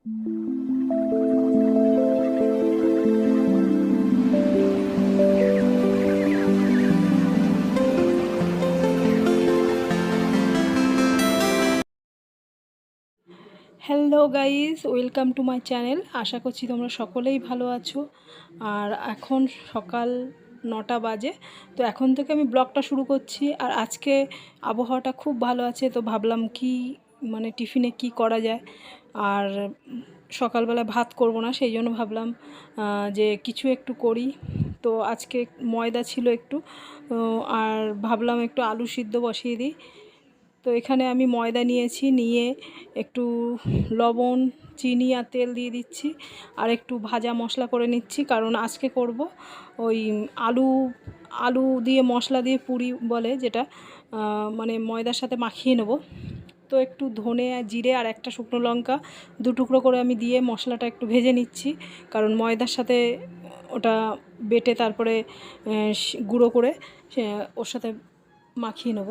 Hello guys, welcome to my channel. আশা করছি তোমরা সকলেই ভালো আছো। আর এখন সকাল 9টা বাজে, তো এখন থেকে আমি ব্লগটা শুরু করছি। আর আজকে আবহাওয়াটা খুব ভালো আছে, তো ভাবলাম কি টিফিনে কি করা যায়। আর সকালবেলা ভাত করব না, সেই জন্য ভাবলাম যে কিছু একটু করি। তো আজকে ময়দা ছিল একটু, আর ভাবলাম একটু আলু সিদ্ধ বসিয়ে দিই। তো এখানে আমি ময়দা নিয়েছি, নিয়ে একটু লবণ, চিনি আর তেল দিয়ে দিচ্ছি। আর একটু ভাজা মশলা করে নিচ্ছি, কারণ আজকে করব ওই আলু আলু দিয়ে মশলা দিয়ে পুরি বলে, যেটা ময়দার সাথে মাখিয়ে নেব। তো একটু ধনে আর জিরে আর একটা শুকনো লঙ্কা 2 টুকরো করে আমি দিয়ে মশলাটা একটু ভেজে নিচ্ছি, কারণ ময়দার সাথে ওটা বেটে তারপরে গুঁড়ো করে ওর সাথে মাখিয়ে নেব।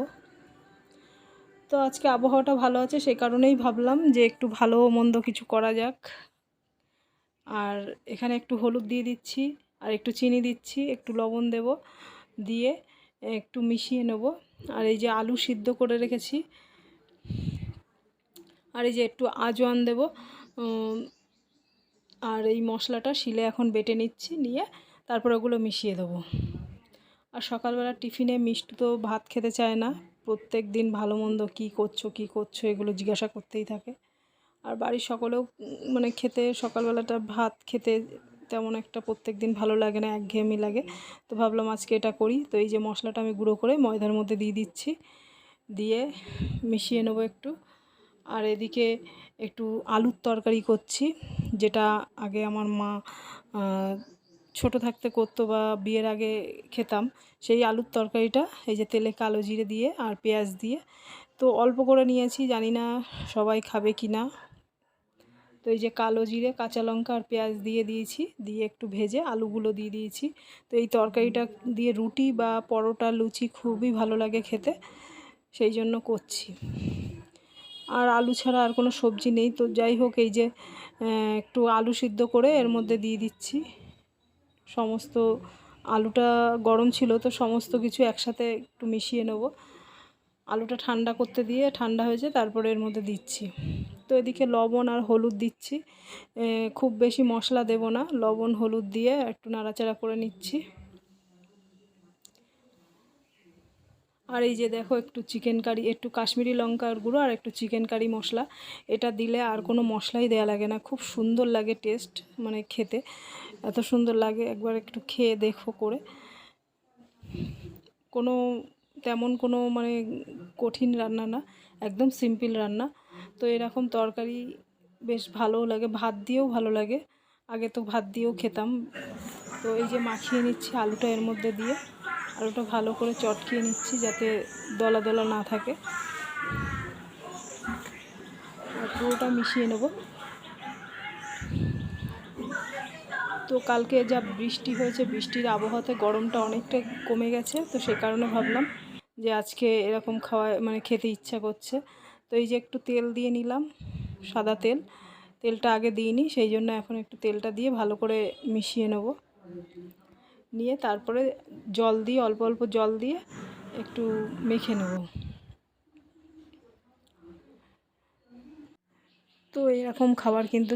তো আজকে আবহাওয়াটা ভালো আছে, সেই কারণেই ভাবলাম যে একটু ভালো মন্দ কিছু করা যাক। আর এখানে একটু হলুদ দিয়ে দিচ্ছি, আর একটু চিনি দিচ্ছি, একটু লবণ দেব, দিয়ে একটু মিশিয়ে নেব। আর এই যে আলু সিদ্ধ করে রেখেছি, আর এই যে একটু আজওয়ান দেব। আর এই মশলাটা শিলে এখন বেটে নিচ্ছি, নিয়ে তারপর ওগুলো মিশিয়ে দেবো। আর সকালবেলা টিফিনে মিষ্টি তো ভাত খেতে চায় না, প্রত্যেক দিন ভালো মন্দ কী করছো এগুলো জিজ্ঞাসা করতেই থাকে। আর বাড়ির সকলেও খেতে সকালবেলাটা ভাত খেতে তেমন একটা প্রত্যেক দিন ভালো লাগে না, একঘেয়েমি লাগে। তো ভাবলাম আজকে এটা করি। তো এই যে মশলাটা আমি গুঁড়ো করে ময়দার মধ্যে দিয়ে দিচ্ছি, দিয়ে মিশিয়ে নেবো একটু। আর এদিকে একটু আলুর তরকারি করছি, যেটা আগে আমার মা ছোট থাকতে করতো বা বিয়ের আগে খেতাম। সেই আলুর তরকারিটা এই যে তেলে কালো জিরে দিয়ে আর পেঁয়াজ দিয়ে, তো অল্প করে নিয়েছি, জানি না সবাই খাবে কি না। তো এই যে কালো জিরে, কাঁচা লঙ্কা আর পেঁয়াজ দিয়ে দিয়েছি, দিয়ে একটু ভেজে আলুগুলো দিয়ে দিয়েছি। তো এই তরকারিটা দিয়ে রুটি বা পরোটা, লুচি খুবই ভালো লাগে খেতে, সেই জন্য করছি। আর আলু ছাড়া আর কোনো সবজি নেই। তো যাই হোক, এই যে একটু আলু সিদ্ধ করে এর মধ্যে দিয়ে দিচ্ছি সমস্ত। আলুটা গরম ছিল, তো সমস্ত কিছু একসাথে একটু মিশিয়ে নেব। আলুটা ঠান্ডা করতে দিয়ে ঠান্ডা হয়েছে, তারপরে এর মধ্যে দিচ্ছি। তো এদিকে লবণ আর হলুদ দিচ্ছি, খুব বেশি মশলা দেব না, লবণ হলুদ দিয়ে একটু নাড়াচাড়া করে নিচ্ছি। আর এই যে দেখো, একটু চিকেন কারি, একটু কাশ্মীরি লঙ্কার গুঁড়ো আর একটু চিকেন কারি মশলা, এটা দিলে আর কোনো মশলাই দেয়া লাগে না, খুব সুন্দর লাগে টেস্ট, খেতে এত সুন্দর লাগে। একবার একটু খেয়ে দেখো করে। কোনো তেমন কোনো কঠিন রান্না না, একদম সিম্পল রান্না। তো এরকম তরকারি বেশ ভালোও লাগে, ভাত দিয়েও ভালো লাগে। আগে তো ভাত দিয়েও খেতাম। তো এই যে মাখিয়ে নিচ্ছি আলুটা এর মধ্যে দিয়ে, আলুটা ভালো করে চটকিয়ে নিচ্ছি যাতে দলা দলা না থাকে, আর পুরোটা মিশিয়ে নেব। তো কালকে যা বৃষ্টি হয়েছে, বৃষ্টির আবহাওয়াতে গরমটা অনেকটা কমে গেছে, তো সেই কারণে ভাবলাম যে আজকে এরকম খাওয়া খেতে ইচ্ছা করছে। তো এই যে একটু তেল দিয়ে নিলাম, সাদা তেল, তেলটা আগে দিইনি, সেই জন্য এখন একটু তেলটা দিয়ে ভালো করে মিশিয়ে নেব। নিয়ে তারপরে জল দিয়ে, অল্প অল্প জল দিয়ে একটু মেখে নেব। তো এরকম খাবার কিন্তু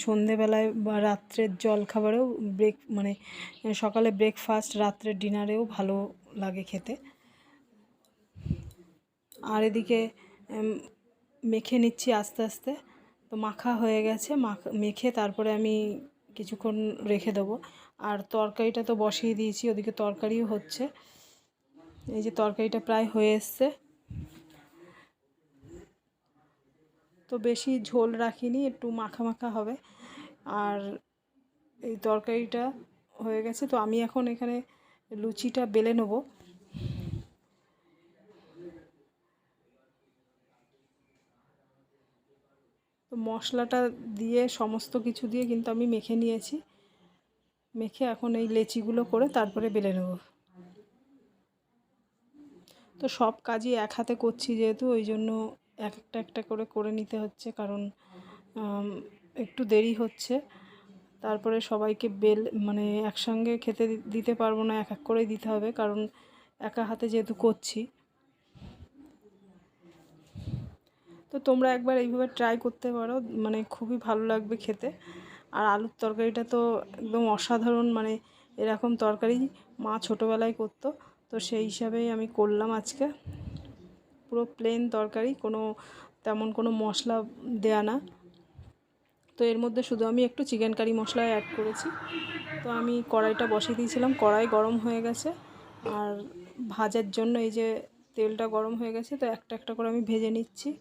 সন্ধেবেলায় বা রাত্রের জল খাবারেও সকালে ব্রেকফাস্ট, রাত্রের ডিনারেও ভালো লাগে খেতে। আর এদিকে মেখে নিচ্ছি আস্তে আস্তে। তো মাখা হয়ে গেছে, মেখে তারপরে আমি কিছুক্ষণ রেখে দেবো। আর তরকারিটা তো বসিয়ে দিয়েছি, ওদিকে তরকারিও হচ্ছে। এই যে তরকারিটা প্রায় হয়ে এসছে। তো বেশি ঝোল রাখিনি, একটু মাখা মাখা হবে। আর এই তরকারিটা হয়ে গেছে, তো আমি এখন এখানে লুচিটা বেলে নেব। তো মশলাটা দিয়ে, সমস্ত কিছু দিয়ে কিন্তু আমি মেখে নিয়েছি, মেখে এখন এই লেচিগুলো করে তারপরে বেলে নেব। তো সব কাজই এক হাতে করছি যেহেতু, ওই জন্য এক একটা একটা করে করে নিতে হচ্ছে, কারণ একটু দেরি হচ্ছে। তারপরে সবাইকে মানে একসঙ্গে খেতে দিতে পারবো না, এক এক করেই দিতে হবে, কারণ একা হাতে যেহেতু করছি। তো তোমরা একবার এইভাবে ট্রাই করতে পারো, মানে খুবই ভালো লাগবে খেতে। আর আলুর তরকারিটা তো একদম অসাধারণ, মানে এরকম তরকারি মা ছোটোবেলায় করতো, তো সেই হিসাবেই আমি করলাম আজকে। পুরো প্লেন তরকারি, তেমন কোনো মশলা দেয়া না। তো এর মধ্যে শুধু আমি একটু চিকেন কারি মশলা অ্যাড করেছি। তো আমি কড়াইটা বসিয়ে দিয়েছিলাম, কড়াই গরম হয়ে গেছে, আর ভাজার জন্য এই যে তেলটা গরম হয়ে গেছে, তো একটা একটা করে আমি ভেজে নিচ্ছি।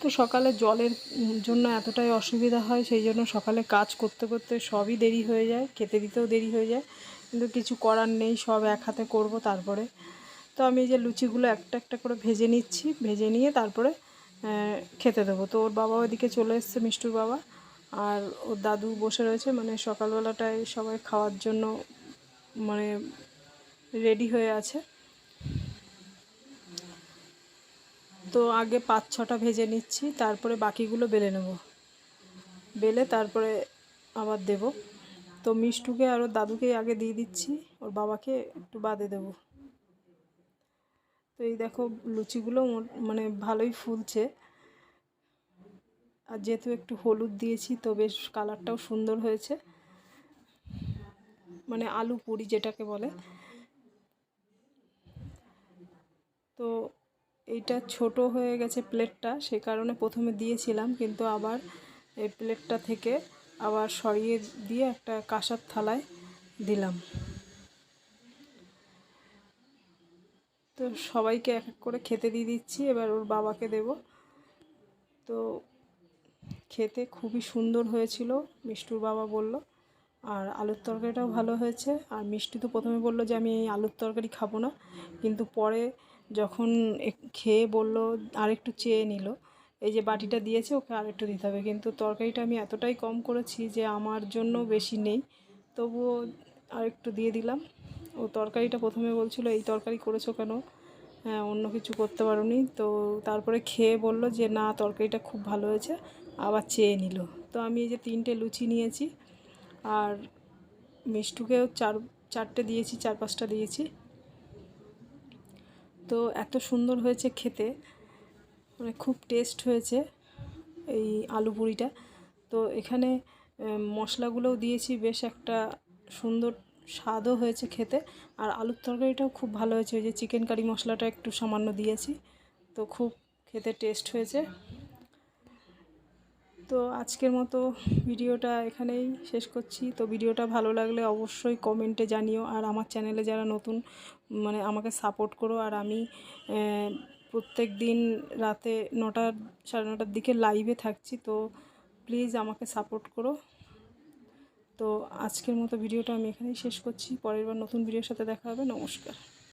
তো সকালে জলের জন্য এতটাই অসুবিধা হয়, সেই জন্য সকালে কাজ করতে করতে সবই দেরি হয়ে যায়, খেতে দিতেও দেরি হয়ে যায়, কিন্তু কিছু করার নেই, সব এক হাতে করব। তারপরে তো আমি এই যে লুচিগুলো একটা একটা করে ভেজে নিচ্ছি, ভেজে নিয়ে তারপরে খেতে দেবো। তো ওর বাবা ওইদিকে চলে এসছে, মিষ্টুর বাবা, আর ওর দাদু বসে রয়েছে, মানে সকালবেলাটায় সবাই খাওয়ার জন্য মানে রেডি হয়ে আছে। তো আগে 5-6টা ভেজে নিচ্ছি, তারপরে বাকিগুলো বেলে নেব, বেলে তারপরে আবার দেব। তো মিষ্টুকে আর ওর দাদুকেই আগে দিয়ে দিচ্ছি, ওর বাবাকে একটু বাদে দেব। তো এই দেখো লুচিগুলো মানে ভালোই ফুলছে, আর যেহেতু একটু হলুদ দিয়েছি তো বেশ কালারটাও সুন্দর হয়েছে, মানে আলু পুরি যেটাকে বলে। তো এইটা ছোট হয়ে গেছে প্লেটটা, সে কারণে প্রথমে দিয়েছিলাম, কিন্তু আবার এই প্লেটটা থেকে আবার সরিয়ে দিয়ে একটা কাঁসার থালায় দিলাম। তো সবাইকে এক এক করে খেতে দিয়ে দিচ্ছি, এবার ওর বাবাকে দেব। তো খেতে খুবই সুন্দর হয়েছিল, মিষ্টুর বাবা বলল, আর আলুর তরকারিটাও ভালো হয়েছে। আর মিষ্টি তো প্রথমে বলল যে আমি এই আলুর তরকারি খাবো না, কিন্তু পরে যখন খেয়ে বলল, আরেকটু চেয়ে নিল, এই যে বাটিটা দিয়েছে ওকে আরেকটু দিতে হবে, কিন্তু তরকারিটা আমি এতটাই কম করেছি যে আমার জন্য বেশি নেই, তবুও আরেকটু দিয়ে দিলাম। ও তরকারিটা প্রথমে বলছিল এই তরকারি করেছো কেন, হ্যাঁ অন্য কিছু করতে পারোনি। তো তারপরে খেয়ে বলল যে না তরকারিটা খুব ভালো হয়েছে, আবার চেয়ে নিল। তো আমি এই যে 3টে লুচি নিয়েছি, আর মিষ্টুকেও 4টে দিয়েছি, 4-5টা দিয়েছি। তো এত সুন্দর হয়েছে খেতে, মানে খুব টেস্ট হয়েছে এই আলু পুরিটা। তো এখানে মশলাগুলোও দিয়েছি, বেশ একটা সুন্দর স্বাদও হয়েছে খেতে, আর আলুর তরকারিটাও খুব ভালো হয়েছে, ওই যে চিকেন কারি মশলাটা একটু সামান্য দিয়েছি, তো খুব খেতে টেস্ট হয়েছে। তো আজকের মতো ভিডিওটা এখানেই শেষ করছি। তো ভিডিওটা ভালো লাগলে অবশ্যই কমেন্টে জানিও, আর আমার চ্যানেলে যারা নতুন, মানে আমাকে সাপোর্ট করো। আর আমি প্রত্যেক দিন রাতে 9টা 9:30টার দিকে লাইভে থাকছি, তো প্লিজ আমাকে সাপোর্ট করো। তো আজকের মতো ভিডিওটা আমি এখানেই শেষ করছি, পরের বার নতুন ভিডিওর সাথে দেখা হবে। নমস্কার।